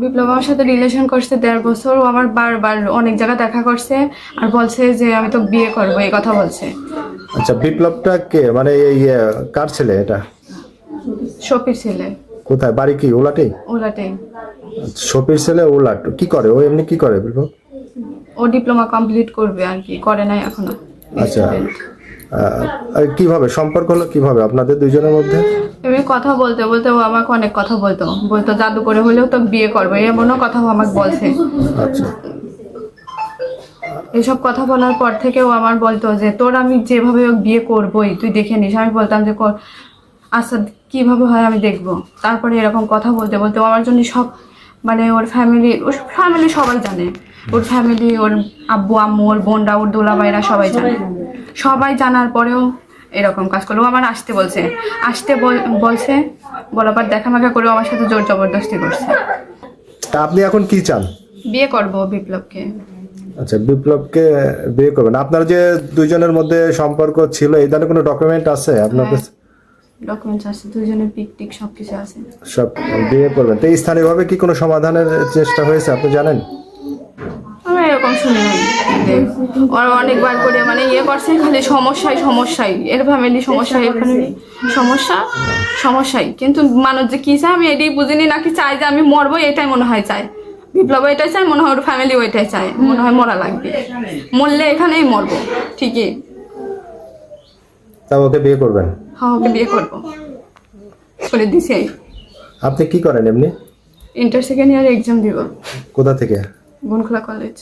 বিপ্লব আমার সাথে রিলেশন করছে 1.5 বছর। ও আমার বারবার অনেক জায়গায় দেখা করছে আর বলছে যে আমি তো বিয়ে করবো, এই কথা বলছে। আচ্ছা, বিপ্লবটা কে, মানে এই কার ছেলে এটা? শফির ছেলে। কোথায় বাড়ি, কি ওলাটেই? ওলাটেই। শফির ছেলে ওলাট, কি করে ও, এমনি কি করে বিপ্লব? ও ডিপ্লোমা কমপ্লিট করবে আর কি, করে নাই এখনো। আচ্ছা, স্টুডেন্ট। কিভাবে সম্পর্ক হলো কিভাবে আপনাদের দুইজনের মধ্যে? এমনি কথা বলতে বলতে ও আমাকে অনেক কথা বলতো বলতো জাদু করে হলেও তো বিয়ে করবে, এমনও কথা ও আমাকে বলছে। আচ্ছা, এসব কথা বলার পর থেকে ও আমার বলতো যে তোর আমি যেভাবে হোক বিয়ে করবোই, তুই দেখে নিস। আমি বলতাম যে আচ্ছা কিভাবে হয় আমি দেখবো। তারপরে এরকম কথা বলতে বলতে ও আমার জন্য সব, মানে ওর ফ্যামিলি সবাই জানে। ওর ফ্যামিলি, ওর আব্বু আম্মু, ওর বোনরা, ওর দোলাভাইরা সবাই জানে। সবাই জানার পরেও এরকম কাজ করলো। ও আমার আসতে বলছে, বলছে, বলার পর দেখামাখা করে আমার সাথে জোর জবরদস্তি করছে। তা আপনি এখন কি চান? বিয়ে করবো বিপ্লবকে। আচ্ছা, বিপ্লবকে বিয়ে করবেন। আপনার যে দুইজনের মধ্যে সম্পর্ক ছিল, এই ধরনের কোনো ডকুমেন্ট আছে আপনার কাছে? ডকুমেন্টস আছে, দুজনের পিক টিক সবকিছু আছে। সব বিয়ে করবেন। তো স্থানীয়ভাবে কি কোনো সমাধানের চেষ্টা হয়েছে আপনি জানেন? আমি এরকম শুনি নাই যে ওরা অনেকবার করে মানে ইয়ে করছে, খালি সমস্যাই এর ফ্যামিলি সমস্যা, এর ফ্যামিলি সমস্যাই। কিন্তু মানুষ যে কি চায় আমি এটাই বুঝিনি, নাকি চাই যে আমি মরবো, এটাই মনে হয় চায়। বিপ্লব এটাই চায়, মনে হয় ওর ফ্যামিলি ওইটাই চায়, মনে হয় মরা লাগবে, মরলে এখানেই মরবো। ঠিকই। তা ওকে বিয়ে করবেন? হ্যাঁ, ওকে বিয়ে করবো করে দিছি। আপনি কি করেন এমনি? ইন্টার সেকেন্ড ইয়ার এক্সাম দিব। কোথা থেকে? বনখোলা কলেজ।